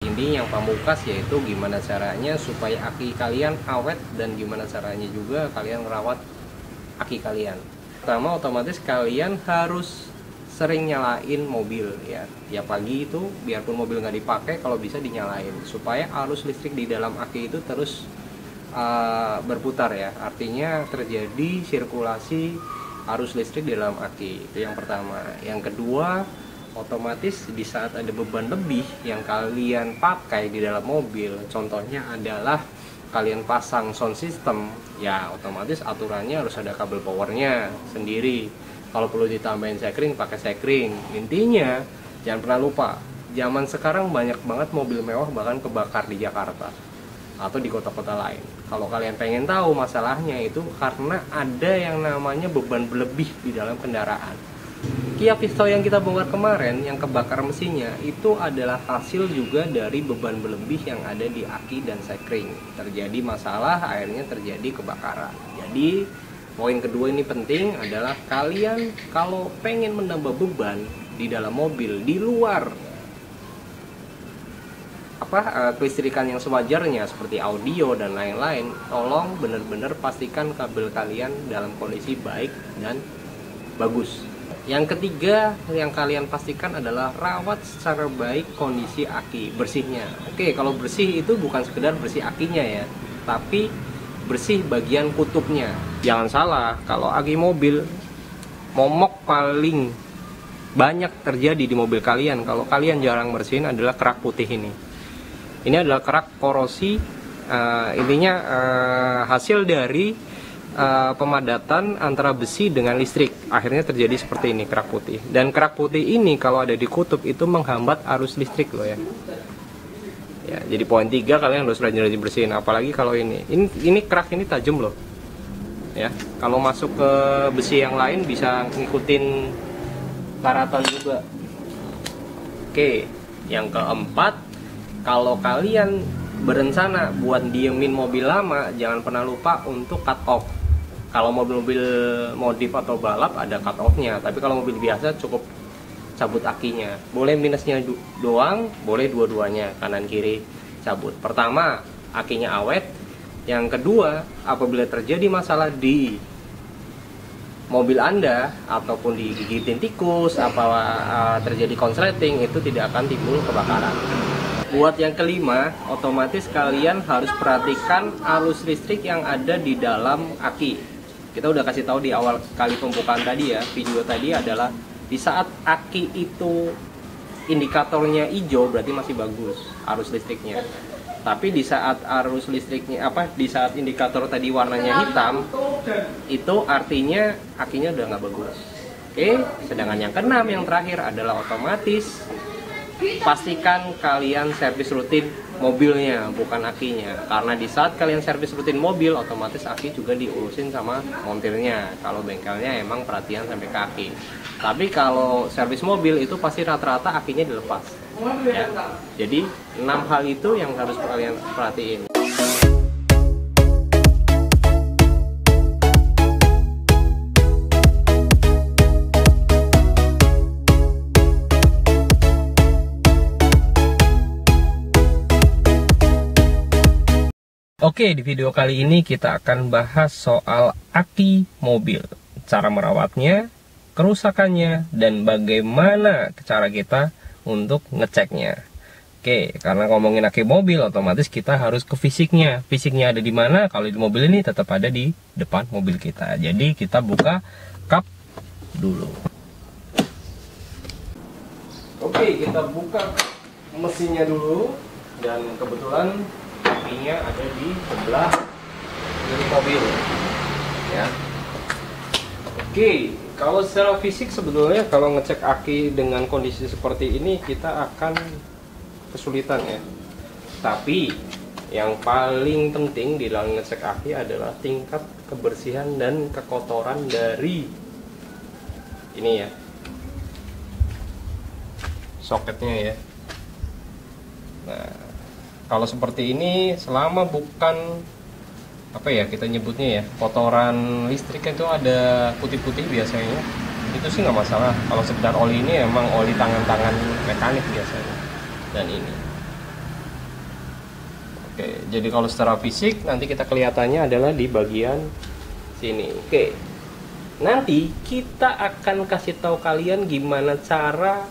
Ini yang pamungkas yaitu gimana caranya supaya aki kalian awet dan gimana caranya juga kalian merawat aki kalian. Pertama, otomatis kalian harus sering nyalain mobil ya. Tiap pagi itu biarpun mobil nggak dipakai, kalau bisa dinyalain supaya arus listrik di dalam aki itu terus berputar ya. Artinya terjadi sirkulasi arus listrik di dalam aki. Itu yang pertama. Yang kedua, otomatis di saat ada beban lebih yang kalian pakai di dalam mobil, contohnya adalah kalian pasang sound system, ya otomatis aturannya harus ada kabel powernya sendiri. Kalau perlu ditambahin sekring, pakai sekring. Intinya jangan pernah lupa, zaman sekarang banyak banget mobil mewah bahkan kebakar di Jakarta atau di kota-kota lain. Kalau kalian pengen tahu masalahnya itu karena ada yang namanya beban berlebih di dalam kendaraan. Kia Pisto yang kita bongkar kemarin yang kebakar mesinnya itu adalah hasil juga dari beban berlebih yang ada di aki dan sekring. Terjadi masalah, akhirnya terjadi kebakaran. Jadi poin kedua ini penting adalah kalian kalau pengen menambah beban di dalam mobil di luar kelistrikan yang sewajarnya seperti audio dan lain-lain, tolong benar-benar pastikan kabel kalian dalam kondisi baik dan bagus. Yang ketiga yang kalian pastikan adalah rawat secara baik kondisi aki, bersihnya. Oke, kalau bersih itu bukan sekedar bersih akinya ya, tapi bersih bagian kutubnya. Jangan salah, kalau aki mobil, momok paling banyak terjadi di mobil kalian kalau kalian jarang bersihin adalah kerak putih ini. Ini adalah kerak korosi, intinya hasil dari pemadatan antara besi dengan listrik, akhirnya terjadi seperti ini kerak putih. Dan kerak putih ini kalau ada di kutub itu menghambat arus listrik loh ya. Ya, jadi poin 3 kalian harus rajin-rajin bersihin. Apalagi kalau ini kerak ini tajam loh. Ya, kalau masuk ke besi yang lain bisa ngikutin karatan juga. Oke, yang keempat, kalau kalian berencana buat diemin mobil lama, jangan pernah lupa untuk cut off. Kalau mobil-mobil modif atau balap ada cut off-nya, tapi kalau mobil biasa cukup cabut akinya. Boleh minusnya doang, boleh dua-duanya, kanan kiri cabut. Pertama, akinya awet. Yang kedua, apabila terjadi masalah di mobil Anda ataupun digigitin tikus, terjadi konsleting, itu tidak akan timbul kebakaran. Buat yang kelima, otomatis kalian harus perhatikan arus listrik yang ada di dalam aki. Kita udah kasih tahu di awal kali pembukaan tadi ya, video tadi adalah di saat aki itu indikatornya hijau berarti masih bagus arus listriknya. Tapi di saat arus listriknya di saat indikator tadi warnanya hitam, itu artinya akinya udah nggak bagus. Oke, sedangkan yang keenam yang terakhir adalah otomatis pastikan kalian servis rutin mobilnya, bukan akinya. Karena di saat kalian servis rutin mobil, otomatis aki juga diurusin sama montirnya. Kalau bengkelnya emang perhatian sampai ke aki. Tapi kalau servis mobil itu pasti rata-rata akinya dilepas. Ya. Jadi 6 hal itu yang harus kalian perhatiin. Oke, di video kali ini kita akan bahas soal aki mobil, cara merawatnya, kerusakannya, dan bagaimana cara kita untuk ngeceknya. Oke, karena ngomongin aki mobil, otomatis kita harus ke fisiknya. Fisiknya ada di mana? Kalau di mobil ini tetap ada di depan mobil kita. Jadi kita buka kap dulu. Oke, kita buka mesinnya dulu, dan kebetulan akinya ada di sebelah kiri mobil ya. Oke, kalau secara fisik sebetulnya kalau ngecek aki dengan kondisi seperti ini kita akan kesulitan ya. Tapi yang paling penting di dalam ngecek aki adalah tingkat kebersihan dan kekotoran dari ini ya, soketnya ya. Nah, kalau seperti ini selama bukan kita nyebutnya ya, kotoran listrik itu ada putih-putih biasanya, itu sih nggak masalah. Kalau sekedar oli ini emang oli tangan-tangan mekanik biasanya. Dan ini Oke, jadi kalau secara fisik nanti kita kelihatannya adalah di bagian sini. Oke, nanti kita akan kasih tahu kalian gimana cara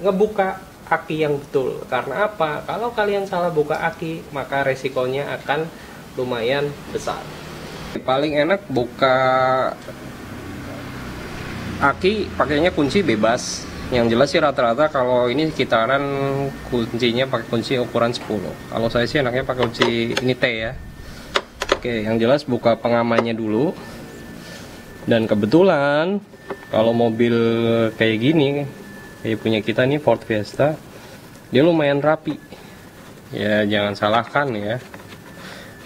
ngebuka aki yang betul. Karena apa? Kalau kalian salah buka aki, maka resikonya akan lumayan besar. Paling enak buka aki pakainya kunci bebas. Yang jelas sih rata-rata kalau ini sekitaran kuncinya pakai kunci ukuran 10. Kalau saya sih enaknya pakai kunci ini T ya. Oke, yang jelas buka pengamannya dulu. Dan kebetulan kalau mobil kayak gini, kayak punya kita nih Ford Fiesta, dia lumayan rapi. Ya jangan salahkan ya.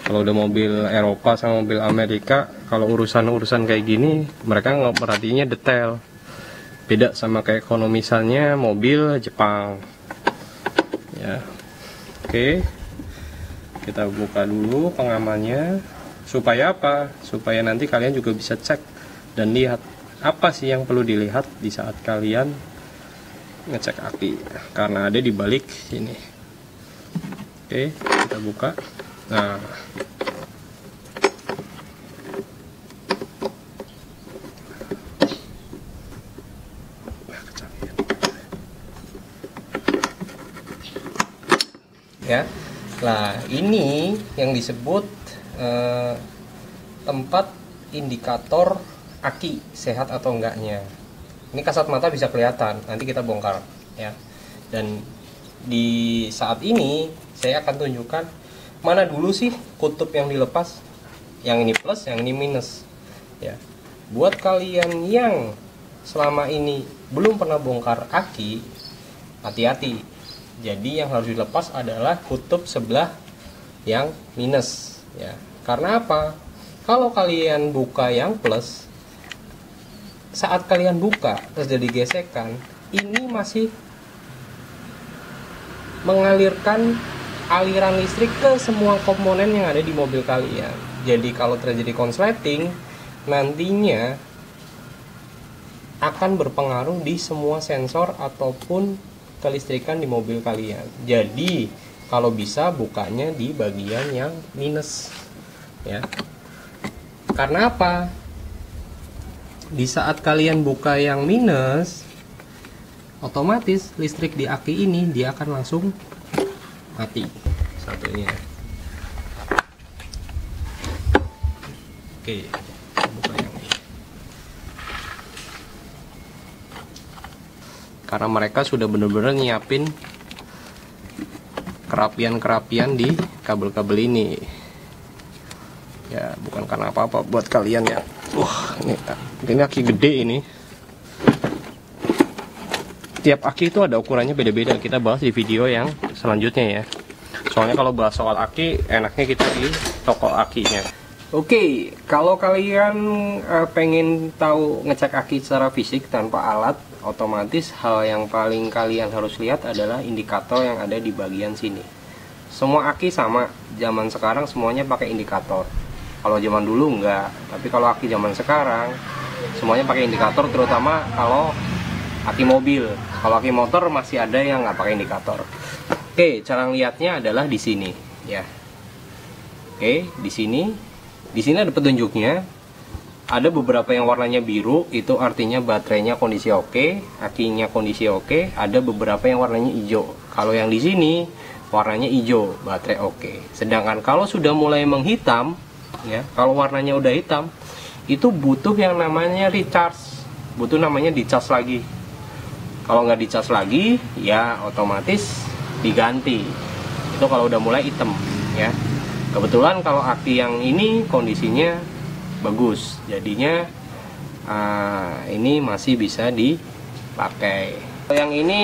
Kalau udah mobil Eropa sama mobil Amerika, kalau urusan-urusan kayak gini, mereka nggak perhatinya detail. Beda sama kayak ekonomisannya mobil Jepang. Ya, oke. Kita buka dulu pengamannya. Supaya apa? Supaya nanti kalian juga bisa cek dan lihat apa sih yang perlu dilihat di saat kalian ngecek aki. Karena ada di balik sini. Oke, kita buka. Nah, ya, nah ini yang disebut tempat indikator aki sehat atau enggaknya. Ini kasat mata bisa kelihatan, nanti kita bongkar ya. Dan di saat ini saya akan tunjukkan mana dulu sih kutub yang dilepas, yang ini plus, yang ini minus ya. Buat kalian yang selama ini belum pernah bongkar aki, hati-hati. Jadi yang harus dilepas adalah kutub sebelah yang minus ya. Karena apa? Kalau kalian buka yang plus, saat kalian buka terus jadi gesekan, ini masih mengalirkan aliran listrik ke semua komponen yang ada di mobil kalian. Jadi kalau terjadi konsleting, nantinya akan berpengaruh di semua sensor ataupun kelistrikan di mobil kalian. Jadi kalau bisa bukanya di bagian yang minus ya. Karena apa? Di saat kalian buka yang minus, otomatis listrik di aki ini dia akan langsung mati satunya. Oke, buka yang ini. Karena mereka sudah benar-benar nyiapin kerapian-kerapian di kabel-kabel ini ya, bukan karena apa-apa buat kalian ya. Wah, ini aki gede ini. Tiap aki itu ada ukurannya beda-beda, kita bahas di video yang selanjutnya ya. Soalnya kalau bahas soal aki, enaknya kita di toko akinya. Oke, kalau kalian pengen tahu ngecek aki secara fisik tanpa alat, otomatis hal yang paling kalian harus lihat adalah indikator yang ada di bagian sini. Semua aki sama, zaman sekarang semuanya pakai indikator. Kalau zaman dulu enggak, tapi kalau aki zaman sekarang semuanya pakai indikator, terutama kalau aki mobil. Kalau aki motor masih ada yang nggak pakai indikator. Oke, cara lihatnya adalah di sini ya. Oke, di sini ada petunjuknya. Ada beberapa yang warnanya biru, itu artinya baterainya kondisi oke, akinya kondisi oke. Ada beberapa yang warnanya hijau. Kalau yang di sini warnanya hijau, baterai oke. Sedangkan kalau sudah mulai menghitam, ya, kalau warnanya udah hitam, itu butuh yang namanya recharge, butuh namanya dicas lagi. Kalau nggak dicas lagi, ya otomatis diganti. Itu kalau udah mulai hitam, ya. Kebetulan kalau aki yang ini kondisinya bagus, jadinya ini masih bisa dipakai. Yang ini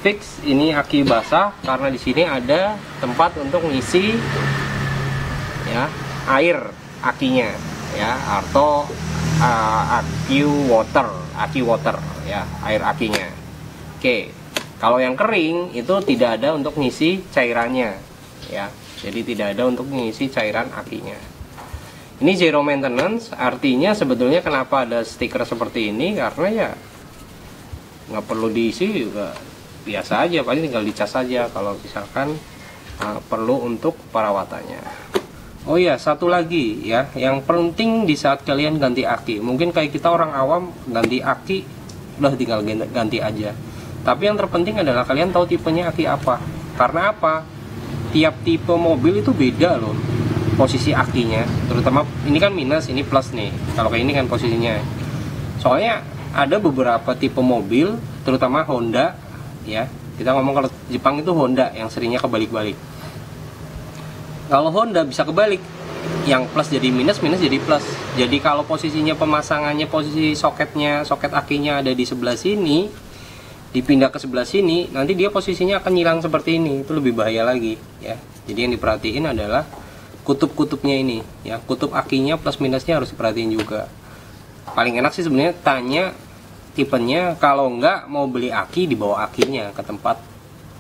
fix, ini aki basah karena di sini ada tempat untuk ngisi ya air akinya ya, atau aki water ya, air akinya. Oke, kalau yang kering itu tidak ada untuk ngisi cairannya ya, jadi tidak ada untuk ngisi cairan akinya. Ini zero maintenance, artinya sebetulnya kenapa ada stiker seperti ini, karena ya nggak perlu diisi juga biasa aja, paling tinggal dicas saja. Kalau misalkan perlu untuk perawatannya. Oh iya, satu lagi ya, yang penting di saat kalian ganti aki, mungkin kayak kita orang awam ganti aki, udah tinggal ganti aja. Tapi yang terpenting adalah kalian tahu tipenya aki apa. Karena apa? Tiap tipe mobil itu beda loh posisi akinya. Terutama ini kan minus, ini plus nih. Kalau kayak ini kan posisinya. Soalnya ada beberapa tipe mobil, terutama Honda ya. Kita ngomong kalau Jepang itu Honda yang seringnya kebalik-balik. Kalau Honda bisa kebalik, yang plus jadi minus, minus jadi plus. Jadi kalau posisinya pemasangannya, posisi soket akinya ada di sebelah sini, dipindah ke sebelah sini, nanti dia posisinya akan hilang seperti ini. Itu lebih bahaya lagi ya. Jadi yang diperhatiin adalah kutub-kutubnya ini ya. Kutub akinya plus minusnya harus diperhatiin juga. Paling enak sih sebenarnya tanya tipenya, kalau enggak mau beli aki dibawa akinya ke tempat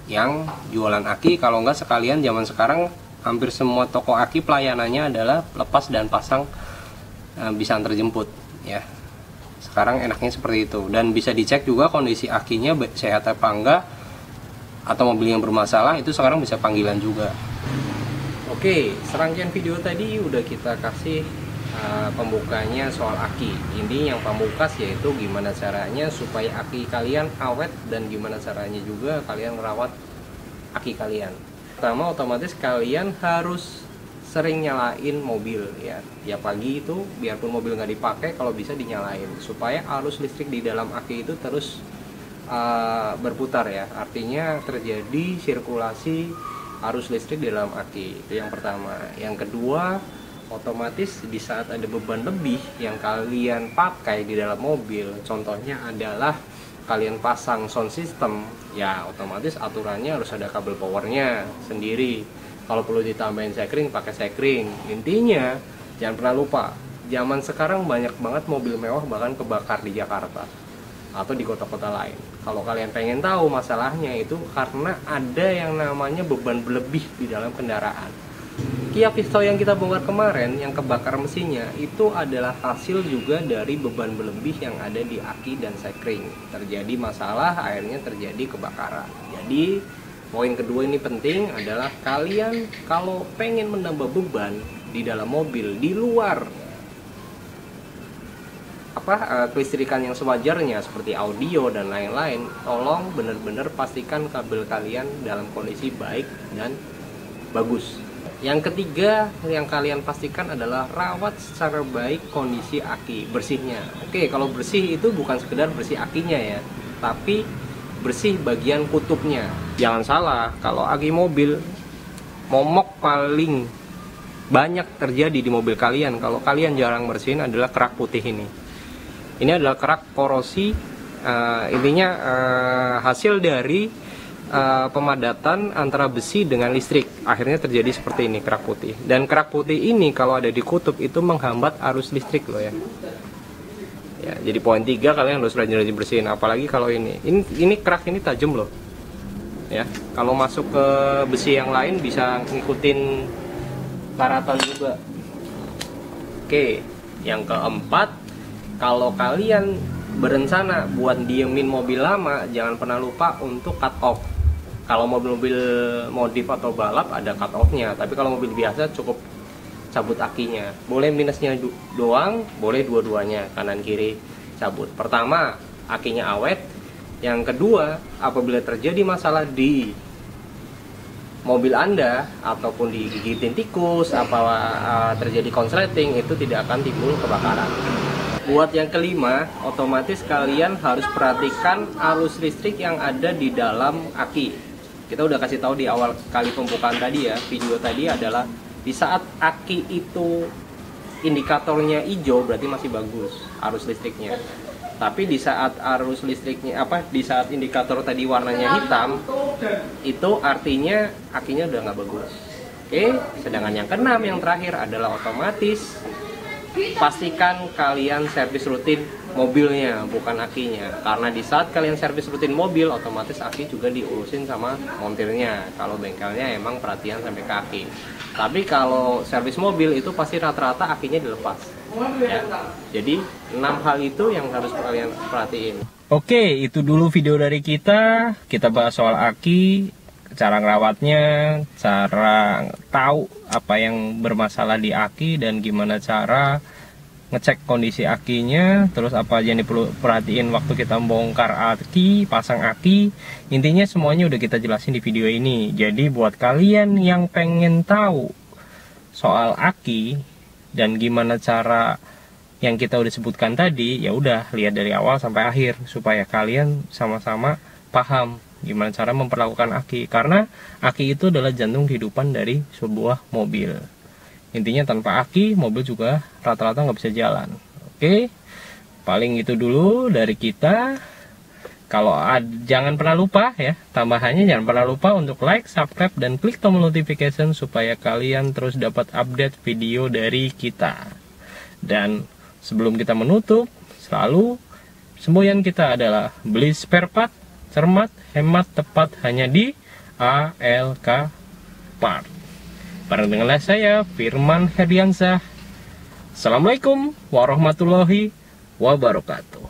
yang jualan aki. Kalau enggak sekalian zaman sekarang hampir semua toko aki pelayanannya adalah lepas dan pasang, bisa antar jemput ya. Sekarang enaknya seperti itu, dan bisa dicek juga kondisi akinya sehat apa enggak, atau mobil yang bermasalah itu sekarang bisa panggilan juga. Oke, serangkaian video tadi udah kita kasih pembukanya soal aki. Ini yang pamungkas yaitu gimana caranya supaya aki kalian awet, dan gimana caranya juga kalian merawat aki kalian. Pertama, otomatis kalian harus sering nyalain mobil ya. Tiap pagi itu biarpun mobil nggak dipakai, kalau bisa dinyalain supaya arus listrik di dalam aki itu terus berputar ya. Artinya terjadi sirkulasi arus listrik di dalam aki. Itu yang pertama. Yang kedua, otomatis di saat ada beban lebih yang kalian pakai di dalam mobil, contohnya adalah kalian pasang sound system, ya otomatis aturannya harus ada kabel powernya sendiri. Kalau perlu ditambahin sekring, pakai sekring. Intinya jangan pernah lupa, zaman sekarang banyak banget mobil mewah bahkan kebakar di Jakarta atau di kota-kota lain. Kalau kalian pengen tahu masalahnya itu karena ada yang namanya beban berlebih di dalam kendaraan. Kia Pisto yang kita bongkar kemarin yang kebakar mesinnya itu adalah hasil juga dari beban berlebih yang ada di aki dan sekring. Terjadi masalah, akhirnya terjadi kebakaran. Jadi poin kedua ini penting adalah kalian kalau pengen menambah beban di dalam mobil di luar kelistrikan yang sewajarnya seperti audio dan lain-lain, tolong benar-benar pastikan kabel kalian dalam kondisi baik dan bagus. Yang ketiga yang kalian pastikan adalah rawat secara baik kondisi aki, bersihnya. Oke, kalau bersih itu bukan sekedar bersih akinya ya, tapi bersih bagian kutubnya. Jangan salah, kalau aki mobil, momok paling banyak terjadi di mobil kalian kalau kalian jarang bersihin adalah kerak putih ini. Ini adalah kerak korosi, intinya hasil dari pemadatan antara besi dengan listrik, akhirnya terjadi seperti ini kerak putih. Dan kerak putih ini kalau ada di kutub itu menghambat arus listrik loh ya. Ya, jadi poin 3 kalian harus rajin-rajin bersihin, apalagi kalau ini kerak ini tajam loh. Ya, kalau masuk ke besi yang lain bisa ngikutin karatan juga. Oke, yang keempat, kalau kalian berencana buat diemin mobil lama, jangan pernah lupa untuk cut off. Kalau mobil-mobil modif atau balap ada cut off-nya, tapi kalau mobil biasa cukup cabut akinya. Boleh minusnya doang, boleh dua-duanya, kanan kiri cabut. Pertama, akinya awet. Yang kedua, apabila terjadi masalah di mobil Anda ataupun digigitin tikus, terjadi konsleting, itu tidak akan timbul kebakaran. Buat yang kelima, otomatis kalian harus perhatikan arus listrik yang ada di dalam aki. Kita udah kasih tahu di awal kali pembukaan tadi ya, video tadi adalah di saat aki itu indikatornya hijau berarti masih bagus arus listriknya. Tapi di saat arus listriknya di saat indikator tadi warnanya hitam, itu artinya akinya udah nggak bagus. Oke, sedangkan yang keenam yang terakhir adalah otomatis pastikan kalian servis rutin mobilnya, bukan akinya. Karena di saat kalian servis rutin mobil, otomatis aki juga diurusin sama montirnya. Kalau bengkelnya emang perhatian sampai ke aki. Tapi kalau servis mobil itu pasti rata-rata akinya dilepas. Ya. Jadi 6 hal itu yang harus kalian perhatiin. Oke, itu dulu video dari kita. Kita bahas soal aki. cara ngerawatnya, cara tahu apa yang bermasalah di aki, dan gimana cara ngecek kondisi akinya, terus apa aja yang perlu perhatiin waktu kita bongkar aki, pasang aki. Intinya semuanya udah kita jelasin di video ini. Jadi buat kalian yang pengen tahu soal aki dan gimana cara yang kita udah sebutkan tadi, ya udah lihat dari awal sampai akhir supaya kalian sama-sama paham gimana cara memperlakukan aki, karena aki itu adalah jantung kehidupan dari sebuah mobil. Intinya tanpa aki mobil juga rata-rata nggak bisa jalan. Oke, paling itu dulu dari kita. Kalau jangan pernah lupa ya, tambahannya jangan pernah lupa untuk like, subscribe, dan klik tombol notification supaya kalian terus dapat update video dari kita. Dan sebelum kita menutup, selalu semboyan kita adalah beli spare part cermat, hemat, tepat hanya di ALK Part. Bareng dengan saya, Firman Herdiansah. Assalamualaikum warahmatullahi wabarakatuh.